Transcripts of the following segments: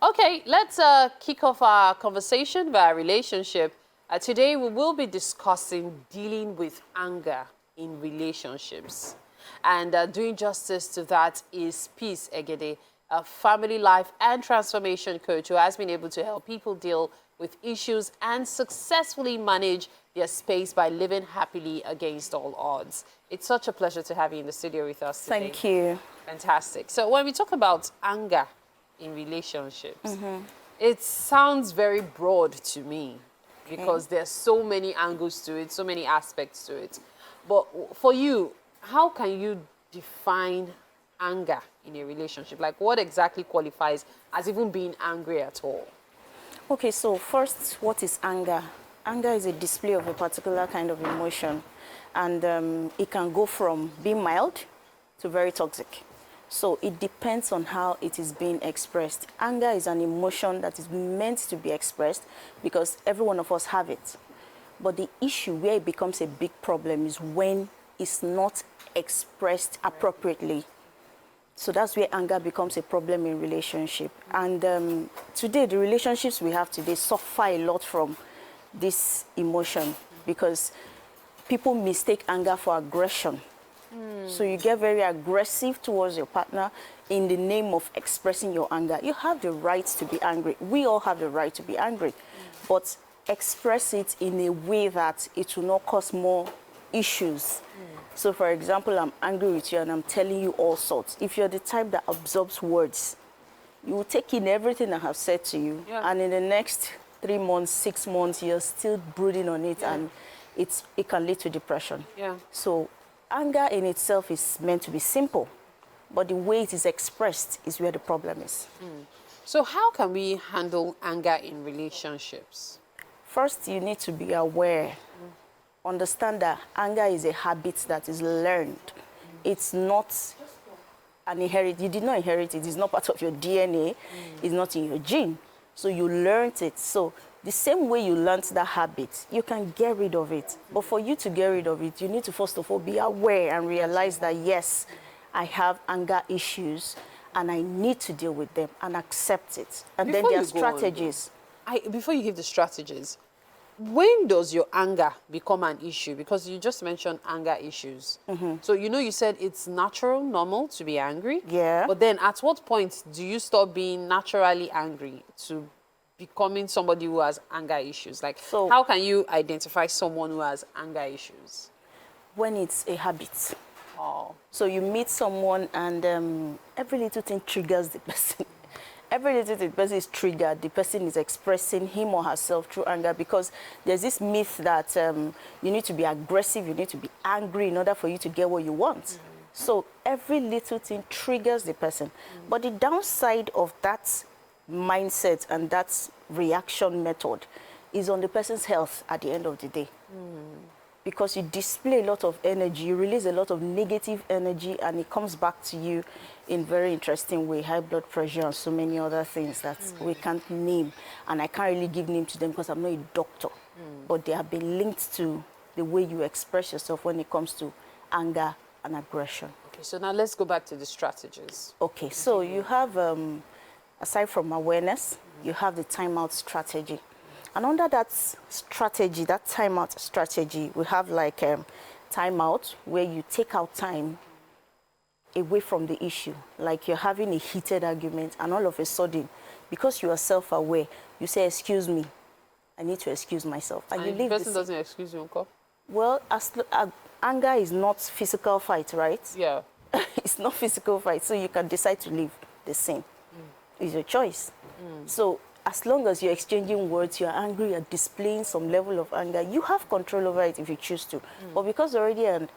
Okay, let's kick off our conversation about our relationship. Today we will be discussing dealing with anger in relationships. And doing justice to that is Peace Egede, a family life and transformation coach who has been able to help people deal with issues and successfully manage their space by living happily against all odds. It's such a pleasure to have you in the studio with us today. Thank you. Fantastic. So when we talk about anger in relationships, it sounds very broad to me because there's so many angles to it, so many aspects to it. But for you, how can you define anger in a relationship? Like, what exactly qualifies as even being angry at all? Okay, so first, what is anger? Anger is a display of a particular kind of emotion, and it can go from being mild to very toxic. So it depends on how it is being expressed. Anger is an emotion that is meant to be expressed because every one of us have it. But the issue where it becomes a big problem is when it's not expressed appropriately. So that's where anger becomes a problem in relationship. And today, the relationships we have today suffer a lot from this emotion because people mistake anger for aggression. So you get very aggressive towards your partner in the name of expressing your anger. You have the right to be angry. We all have the right to be angry. But express it in a way that it will not cause more issues. So for example, I'm angry with you and I'm telling you all sorts. If you're the type that absorbs words, you will take in everything I have said to you. Yeah. And in the next 3 months, 6 months, you're still brooding on it, and it can lead to depression. Yeah. So anger in itself is meant to be simple, but the way it is expressed is where the problem is. So how can we handle anger in relationships? First, you need to be aware. Understand that anger is a habit that is learned. It's not an inherit. You did not inherit it. It's not part of your DNA. It's not in your gene. So you learned it. So the same way you learned that habit, you can get rid of it. But for you to get rid of it, you need to first of all be aware and realize that, yes, I have anger issues and I need to deal with them and accept it. And Before then there are you go on, strategies. Before you give the strategies, when does your anger become an issue? Because you just mentioned anger issues. So, you said it's natural, normal to be angry. Yeah. But then at what point do you stop being naturally angry to becoming somebody who has anger issues? Like, So- how can you identify someone who has anger issues? When it's a habit. Oh, So you meet someone and every little thing triggers the person. Every little thing the person is triggered, the person is expressing him or herself through anger, because there's this myth that you need to be aggressive, you need to be angry in order for you to get what you want. So every little thing triggers the person. But the downside of that mindset and that reaction method is on the person's health at the end of the day. Because you display a lot of energy, you release a lot of negative energy, and it comes back to you in very interesting way, high blood pressure and so many other things that we can't name. And I can't really give name to them because I'm not a doctor. But they have been linked to the way you express yourself when it comes to anger and aggression. okay. So now let's go back to the strategies. Okay, so you have, aside from awareness, you have the timeout strategy. And under that strategy, that timeout strategy, we have like timeout where you take out time away from the issue. Like you're having a heated argument and all of a sudden, because you are self-aware, you say, excuse me, I need to excuse myself. And you And leave the the person scene. doesn't excuse you, uncle? Well, anger is not physical fight, right? Yeah. It's not physical fight, so you can decide to leave the scene. It's your choice. So as long as you're exchanging words, you're angry, you're displaying some level of anger, you have control over it if you choose to. But because already a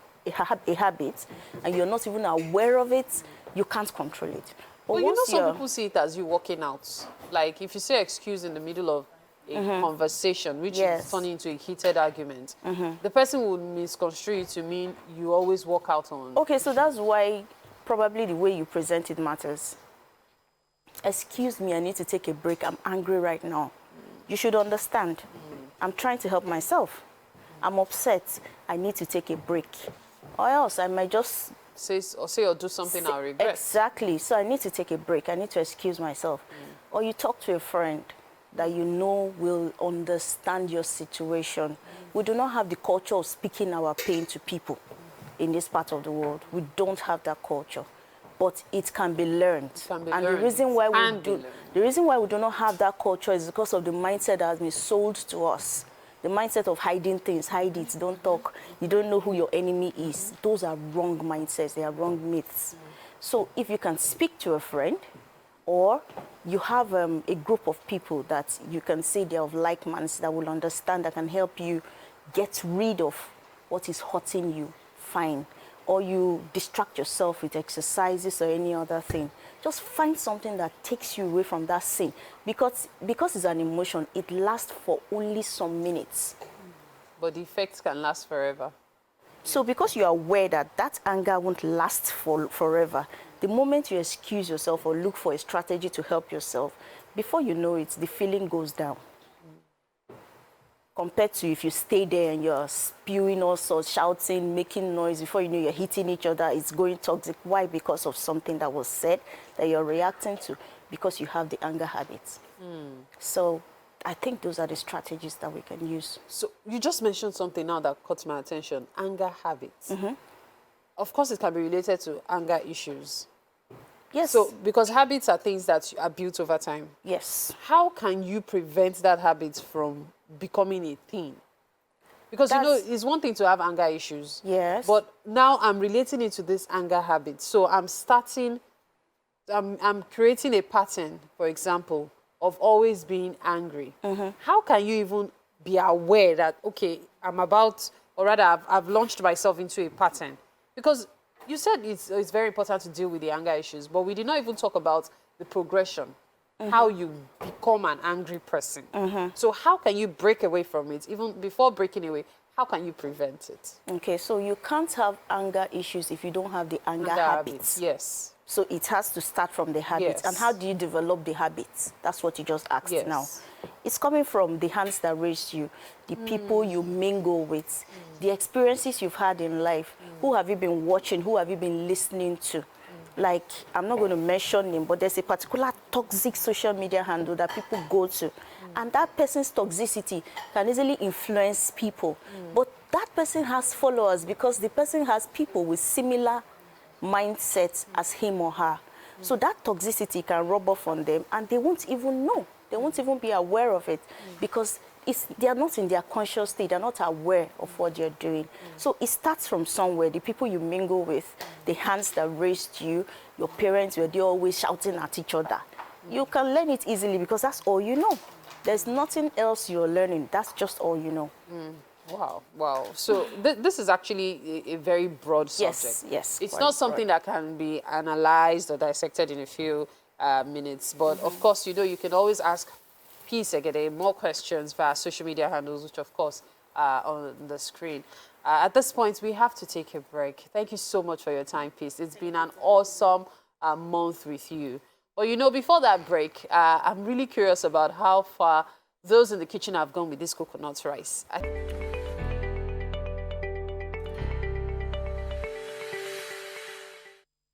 habit and you're not even aware of it, you can't control it. But Well, once some you're- people see it as you walking out. Like, if you say excuse in the middle of a conversation, which Yes. is turning into a heated argument, the person would misconstrue it to mean you always walk out on. Okay, so that's why probably the way you present it matters. Excuse me, I need to take a break. I'm angry right now. You should understand. I'm trying to help myself. I'm upset. I need to take a break. Or else I might just Say or do something I'll regret. Exactly. So I need to take a break. I need to excuse myself. or you talk to a friend that you know will understand your situation. We do not have the culture of speaking our pain to people in this part of the world. We don't have that culture, but it can be learned. And the reason why the reason why we do not have that culture is because of the mindset that has been sold to us. The mindset of hiding things, hide it, don't talk, you don't know who your enemy is. Those are wrong mindsets, they are wrong myths. So if you can speak to a friend, or you have a group of people that you can say they're of like minds, that will understand, that can help you get rid of what is hurting you, fine. Or you distract yourself with exercises or any other thing. Just find something that takes you away from that sin. Because it's an emotion, it lasts for only some minutes. But the effects can last forever. So because you're aware that that anger won't last forever, the moment you excuse yourself or look for a strategy to help yourself, before you know it, the feeling goes down. Compared to if you stay there and you're spewing all sorts, shouting, making noise, before you know you're hitting each other, it's going toxic. Why? Because of something that was said that you're reacting to, because you have the anger habits. So I think those are the strategies that we can use. So you just mentioned something now that caught my attention, anger habits. Of course, it can be related to anger issues. Yes. So, because habits are things that are built over time. Yes. How can you prevent that habit from becoming a thing? Because, you know, it's one thing to have anger issues. Yes. But now I'm relating it to this anger habit. So I'm creating a pattern, for example, of always being angry. How can you even be aware that, okay, I'm about, or rather I've launched myself into a pattern? Because you said it's very important to deal with the anger issues, but we did not even talk about the progression, how you become an angry person. So how can you break away from it? Even before breaking away, how can you prevent it? Okay, so you can't have anger issues if you don't have the anger habits. Yes. So it has to start from the habits. Yes. And how do you develop the habits? That's what you just asked Yes. now. It's coming from the hands that raised you, the people you mingle with, the experiences you've had in life. Who have you been watching? Who have you been listening to? Like, I'm not going to mention him, but there's a particular toxic social media handle that people go to. And that person's toxicity can easily influence people. But that person has followers because the person has people with similar mindsets as him or her. So that toxicity can rub off on them and they won't even know. They won't even be aware of it because they are not in their conscious state. They're not aware of what they're doing. So it starts from somewhere. The people you mingle with, the hands that raised you, your parents, where they're always shouting at each other. You can learn it easily because that's all you know. There's nothing else you're learning. That's just all you know. Wow, wow. So this is actually a very broad subject. Yes, yes. It's not something that can be analyzed or dissected in a few minutes. But of course, you know, you can always ask Peace Egede more questions via social media handles, which of course are on the screen. At this point, we have to take a break. Thank you so much for your time, Peace. It's been an awesome month with you. But you know, before that break, I'm really curious about how far those in the kitchen have gone with this coconut rice.